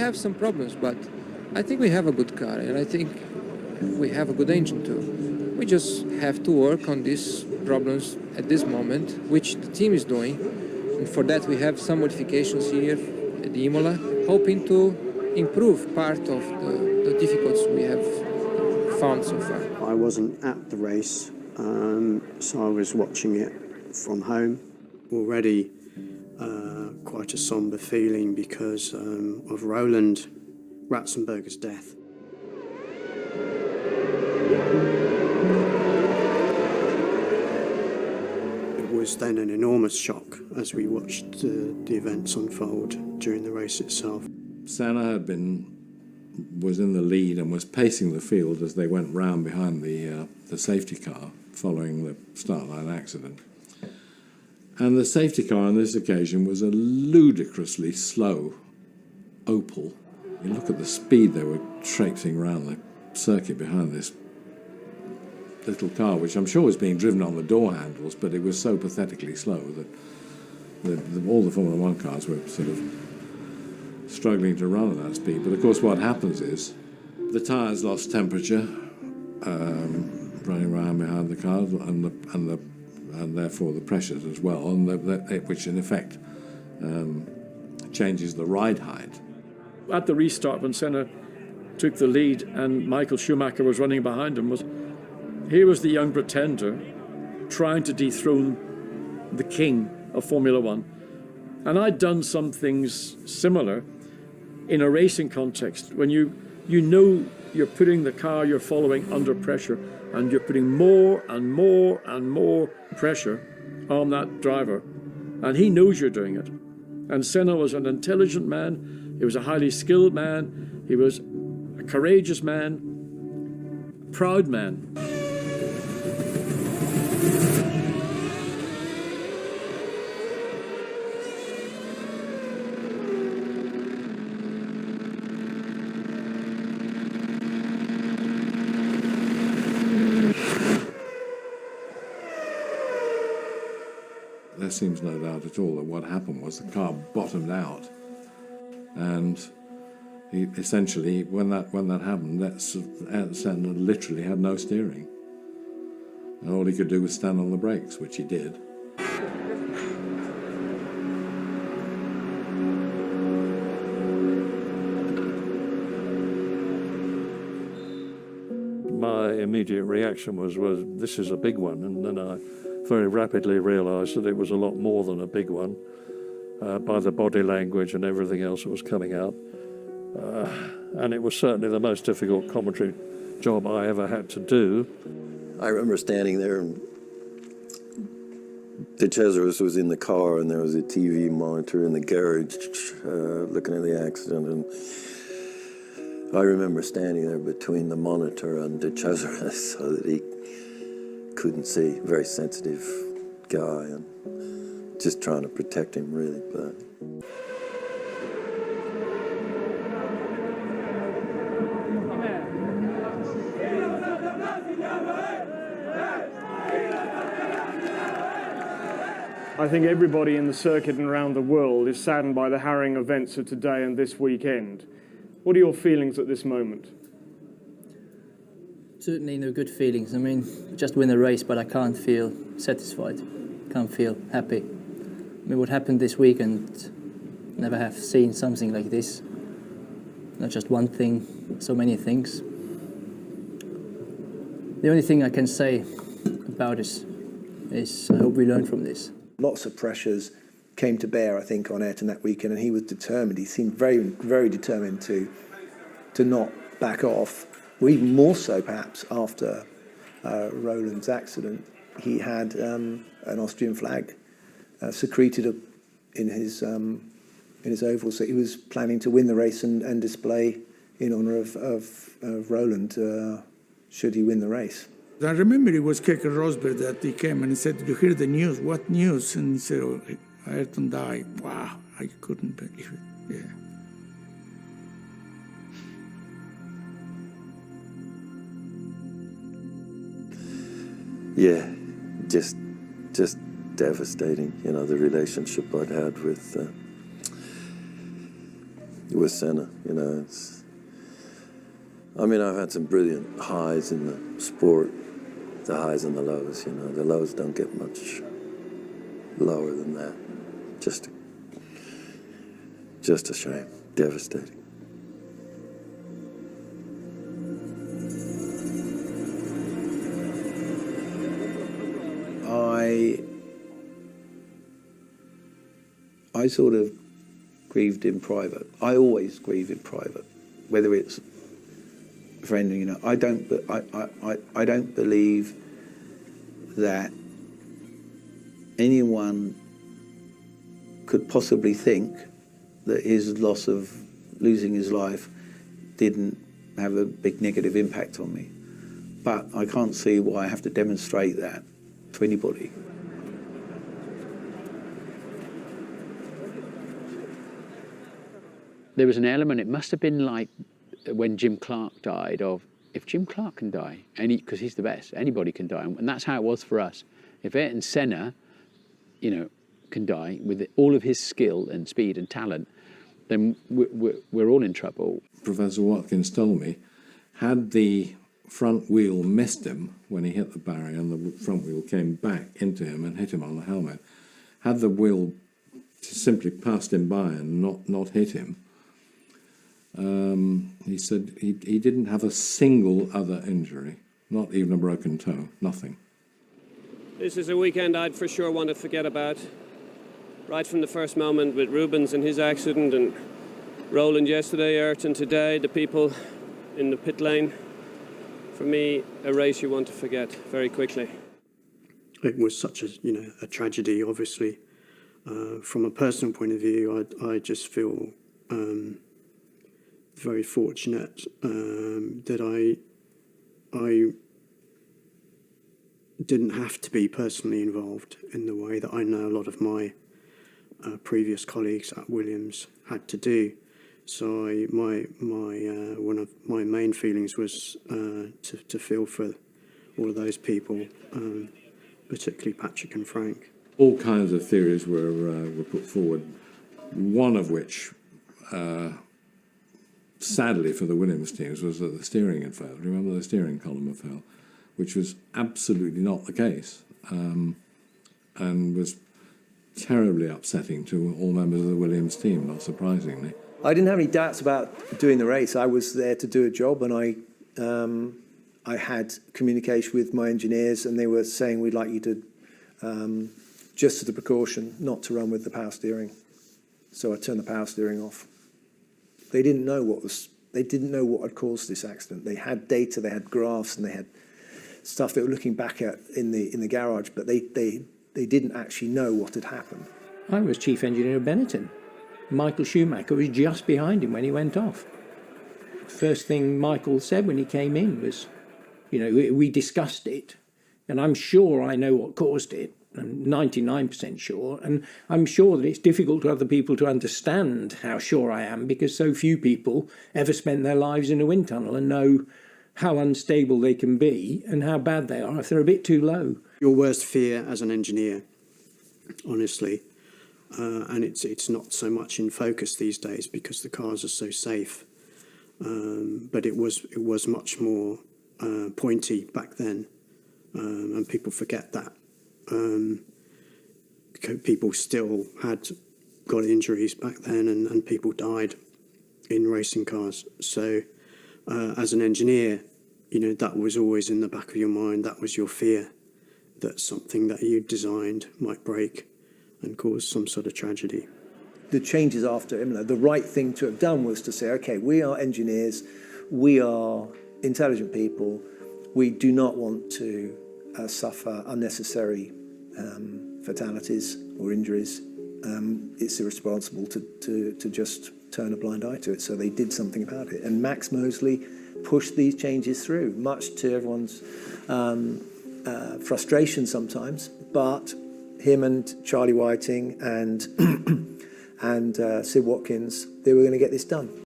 have some problems, but I think we have a good car, and I think we have a good engine too. We just have to work on these problems at this moment, which the team is doing. And for that, we have some modifications here at the Imola, hoping to improve part of the difficulties we have found so far. I wasn't at the race, so I was watching it from home. Already quite a somber feeling because of Roland Ratzenberger's death. It was then an enormous shock as we watched the events unfold during the race itself. Senna was in the lead and was pacing the field as they went round behind the safety car following the start line accident. And the safety car on this occasion was a ludicrously slow Opel. You look at the speed they were traipsing around the circuit behind this little car, which I'm sure was being driven on the door handles, but it was so pathetically slow that all the Formula One cars were sort of struggling to run at that speed. But of course what happens is the tyres lost temperature running around behind the cars, and therefore the pressures as well, and which in effect changes the ride height. At the restart, when Senna took the lead and Michael Schumacher was running behind him, here was the young pretender trying to dethrone the king of Formula One. And I'd done some things similar in a racing context, when you know you're putting the car you're following under pressure, and you're putting more and more and more pressure on that driver, and he knows you're doing it. And Senna was an intelligent man, he was a highly skilled man, he was a courageous man, a proud man. There seems no doubt at all that what happened was the car bottomed out, and he essentially, when that happened, Ayrton Senna literally had no steering, and all he could do was stand on the brakes, which he did. My immediate reaction was, well, this is a big one, and then I very rapidly realised that it was a lot more than a big one by the body language and everything else that was coming out. And it was certainly the most difficult commentary job I ever had to do. I remember standing there, and De Cesaris was in the car, and there was a TV monitor in the garage looking at the accident, and I remember standing there between the monitor and De Cesaris so that he couldn't see. Very sensitive guy, and just trying to protect him, really. But I think everybody in the circuit and around the world is saddened by the harrowing events of today and this weekend. What are your feelings at this moment? Certainly no good feelings. I mean, just win a race, but I can't feel satisfied. Can't feel happy. I mean, what happened this weekend, never have seen something like this. Not just one thing, so many things. The only thing I can say about this is I hope we learn from this. Lots of pressures came to bear, I think, on Ayrton that weekend, and he was determined. He seemed very, very determined to not back off. Or even more so, perhaps, after Roland's accident. He had an Austrian flag secreted in his oval, so he was planning to win the race and display in honour of Roland should he win the race. I remember it was Keke Rosberg that he came and he said, "Did you hear the news? What news?" And he said, "Oh, Ayrton died." Wow, I couldn't believe it. Yeah. yeah, just devastating. You know, the relationship I'd had with with Senna. You know, I mean, I've had some brilliant highs in the sport, the highs and the lows. You know, the lows don't get much lower than that. Just a shame, devastating. I sort of grieved in private. I always grieve in private, whether it's a friend. You know, I don't believe that anyone could possibly think that his loss of losing his life didn't have a big negative impact on me. But I can't see why I have to demonstrate that to anybody. There was an element, it must have been like when Jim Clark died, of if Jim Clark can die, because he's the best, anybody can die. And that's how it was for us. If Ayrton Senna, you know, can die with all of his skill and speed and talent, then we're all in trouble. Professor Watkins told me, had the front wheel missed him when he hit the barrier and the front wheel came back into him and hit him on the helmet, had the wheel simply passed him by and not hit him, he said he didn't have a single other injury, not even a broken toe, nothing. This is a weekend I'd for sure want to forget about. Right from the first moment with Rubens and his accident, and Roland yesterday, Ayrton today, the people in the pit lane. For me, a race you want to forget very quickly. It was such a tragedy, obviously. From a personal point of view, I just feel very fortunate that I didn't have to be personally involved in the way that I know a lot of my previous colleagues at Williams had to do. So one of my main feelings was to feel for all of those people, particularly Patrick and Frank. All kinds of theories were put forward, one of which, sadly for the Williams teams, was that the steering had failed. Remember, the steering column had failed, which was absolutely not the case, and was terribly upsetting to all members of the Williams team, not surprisingly. I didn't have any doubts about doing the race. I was there to do a job, and I had communication with my engineers, and they were saying, we'd like you to, just as a precaution, not to run with the power steering. So I turned the power steering off. They didn't know what had caused this accident. They had data, they had graphs, and they had stuff they were looking back at in the garage, but they didn't actually know what had happened. I was chief engineer of Benetton. Michael Schumacher was just behind him when he went off. First thing Michael said when he came in was, you know, we discussed it, and I'm sure I know what caused it. I'm 99% sure, and I'm sure that it's difficult to other people to understand how sure I am, because so few people ever spend their lives in a wind tunnel and know how unstable they can be and how bad they are if they're a bit too low. Your worst fear as an engineer, honestly, and it's not so much in focus these days because the cars are so safe, but it was much more pointy back then, and people forget that. People still got injuries back then, and people died in racing cars. So as an engineer, you know, that was always in the back of your mind. That was your fear, that something that you designed might break and cause some sort of tragedy. The changes after Imola, the right thing to have done was to say, okay, we are engineers, we are intelligent people, we do not want to suffer unnecessary fatalities or injuries. It's irresponsible to just turn a blind eye to it. So they did something about it. And Max Mosley pushed these changes through, much to everyone's frustration sometimes. But him and Charlie Whiting and Sid Watkins, they were going to get this done.